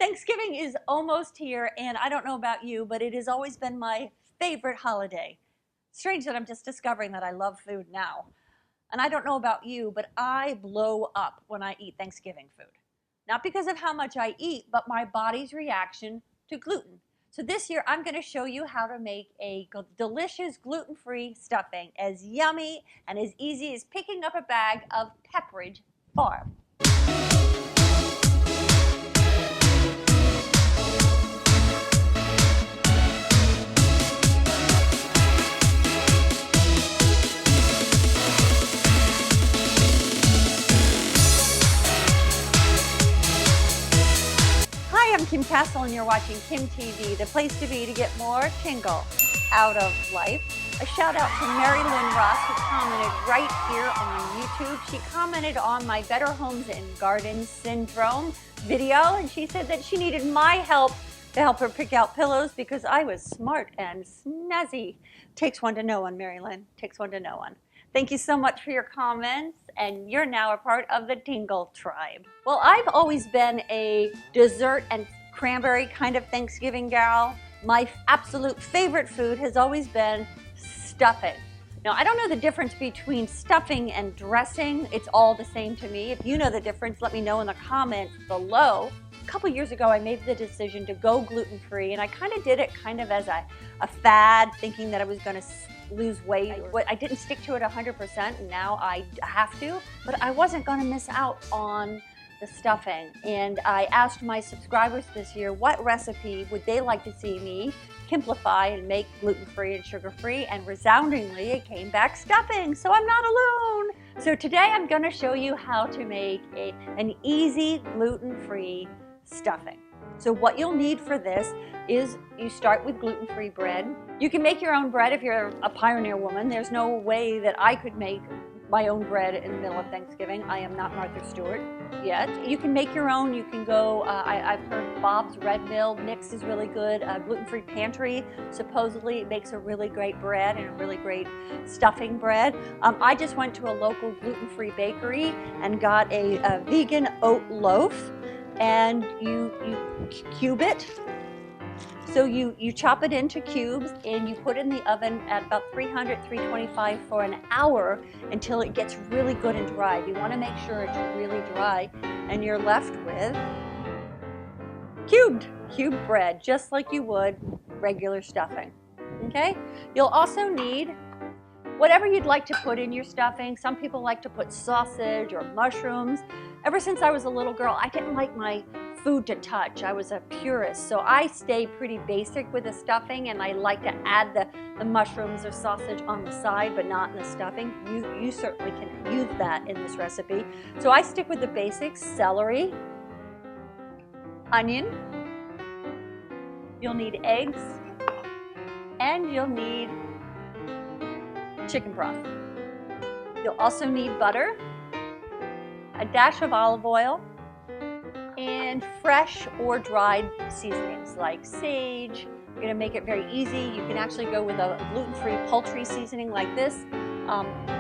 Thanksgiving is almost here, and I don't know about you, but it has always been my favorite holiday. Strange that I'm just discovering that I love food now. And I don't know about you, but I blow up when I eat Thanksgiving food. Not because of how much I eat, but my body's reaction to gluten. So this year, I'm going to show you how to make a delicious gluten-free stuffing as yummy and as easy as picking up a bag of Pepperidge Farm. I'm Kim Castle and you're watching kimTV, the place to be to get more tingle out of life. A shout out to Mary Lynn Ross who commented right here on YouTube. She commented on my Better Homes and Gardens Syndrome video, and she said that she needed my help to help her pick out pillows because I was smart and snazzy. Takes one to know one, Mary Lynn. Takes one to know one. Thank you so much for your comments, and you're now a part of the Tingle tribe. Well, I've always been a dessert and cranberry kind of Thanksgiving gal. My absolute favorite food has always been stuffing. Now, I don't know the difference between stuffing and dressing. It's all the same to me. If you know the difference, let me know in the comments below. A couple years ago, I made the decision to go gluten-free, and I kind of did it kind of as a fad, thinking that I was going to lose weight. I didn't stick to it 100%, and now I have to, but I wasn't going to miss out on the stuffing. And I asked my subscribers this year what recipe would they like to see me kimplify and make gluten-free and sugar-free, and resoundingly it came back stuffing, so I'm not alone. So today I'm going to show you how to make an easy gluten-free stuffing. So what you'll need for this is you start with gluten-free bread. You can make your own bread if you're a pioneer woman. There's no way that I could make my own bread in the middle of Thanksgiving. I am not Martha Stewart yet. You can make your own. You can go, I've heard Bob's Red Mill mix is really good. Gluten-free Pantry supposedly makes a really great bread and a really great stuffing bread. I just went to a local gluten-free bakery and got a vegan oat loaf, and you cube it. So you chop it into cubes and you put it in the oven at about 300, 325 for an hour until it gets really good and dry. You want to make sure it's really dry, and you're left with cubed bread, just like you would regular stuffing. Okay? You'll also need whatever you'd like to put in your stuffing. Some people like to put sausage or mushrooms. Ever since I was a little girl, I didn't like my food to touch. I was a purist, so I stay pretty basic with the stuffing, and I like to add the mushrooms or sausage on the side, but not in the stuffing. You certainly can use that in this recipe. So I stick with the basics: celery, onion, you'll need eggs, and you'll need chicken broth. You'll also need butter, a dash of olive oil, and fresh or dried seasonings like sage. You're gonna make it very easy. You can actually go with a gluten-free poultry seasoning like this.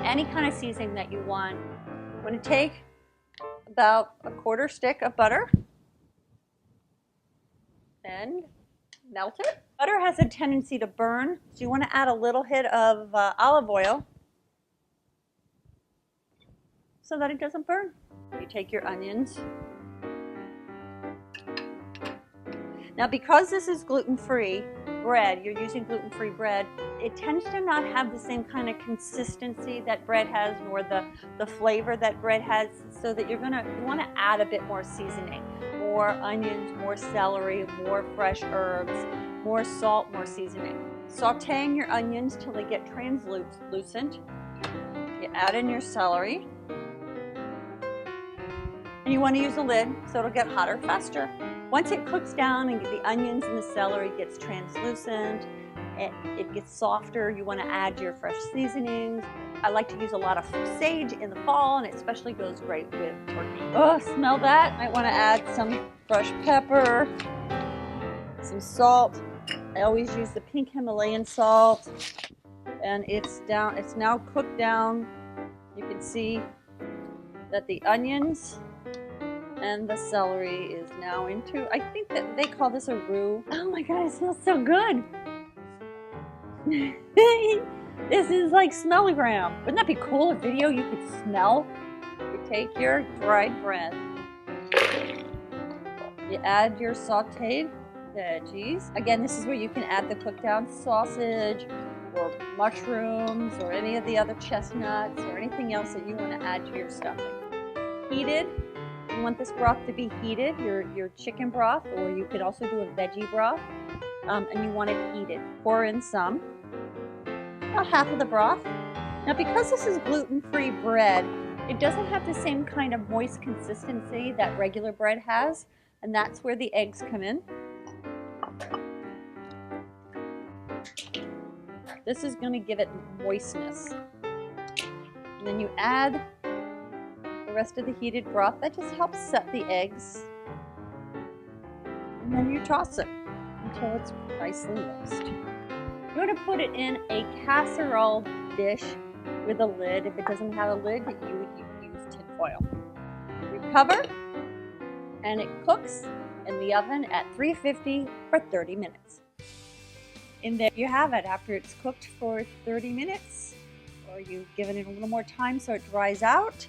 Any kind of seasoning that you want. I'm gonna take about a quarter stick of butter and melt it. Butter has a tendency to burn, so you wanna add a little hit of olive oil so that it doesn't burn. You take your onions. Now, because this is gluten-free bread, you're using gluten-free bread, it tends to not have the same kind of consistency that bread has, nor the flavor that bread has, so that you want to add a bit more seasoning, more onions, more celery, more fresh herbs, more salt, more seasoning. Sautéing your onions till they get translucent. You add in your celery. And you want to use a lid so it'll get hotter faster. Once it cooks down and the onions and the celery gets translucent, it gets softer, you want to add your fresh seasonings. I like to use a lot of sage in the fall, and it especially goes great with turkey. Oh, smell that? I want to add some fresh pepper, some salt. I always use the pink Himalayan salt, and it's now cooked down. You can see that the onions And the celery is now into, I think that they call this a roux. Oh my God, it smells so good. This is like smellogram. Wouldn't that be cool, a video you could smell? You take your dried bread. You add your sauteed veggies. Again, this is where you can add the cooked down sausage or mushrooms or any of the other chestnuts or anything else that you want to add to your stuffing. Heated. You want this broth to be heated, your chicken broth, or you could also do a veggie broth, and you want it heated. Pour in some, about half of the broth. Now, because this is gluten-free bread, it doesn't have the same kind of moist consistency that regular bread has, and that's where the eggs come in. This is going to give it moistness. And then you add the rest of the heated broth. That just helps set the eggs. And then you toss it until it's nicely mixed. You want to put it in a casserole dish with a lid. If it doesn't have a lid, you would use tin foil. You cover, and it cooks in the oven at 350 for 30 minutes. And there you have it. After it's cooked for 30 minutes, or you've given it a little more time so it dries out,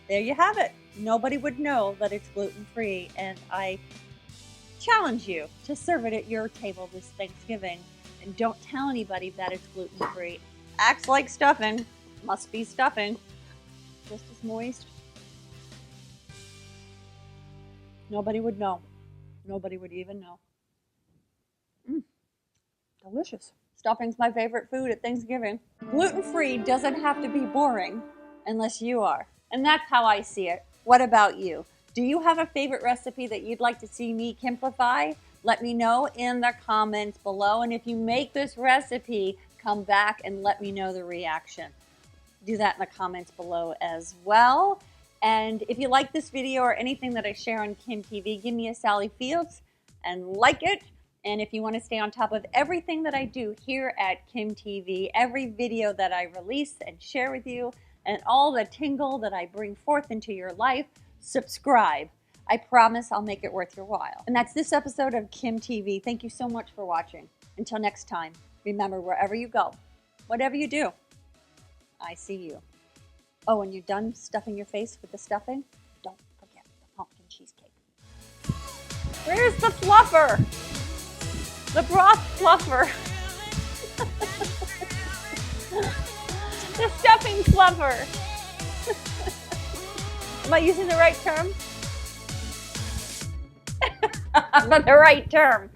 there you have it. Nobody would know that it's gluten-free, and I challenge you to serve it at your table this Thanksgiving, and don't tell anybody that it's gluten-free. Acts like stuffing, must be stuffing. Just as moist. Nobody would know. Nobody would even know. Delicious. Stuffing's my favorite food at Thanksgiving. Gluten-free doesn't have to be boring unless you are. And that's how I see it. What about you? Do you have a favorite recipe that you'd like to see me kimplify? Let me know in the comments below. And if you make this recipe, come back and let me know the reaction. Do that in the comments below as well. And if you like this video or anything that I share on kimTV, give me a Sally Fields and like it. And if you want to stay on top of everything that I do here at kimTV, every video that I release and share with you, and all the tingle that I bring forth into your life, subscribe. I promise I'll make it worth your while. And that's this episode of kimTV. Thank you so much for watching. Until next time, remember, wherever you go, whatever you do, I see you. Oh, when you're done stuffing your face with the stuffing, don't forget the pumpkin cheesecake. Where's the fluffer? The broth fluffer. The stuffing fluffer. Am I using the right term? But the right term.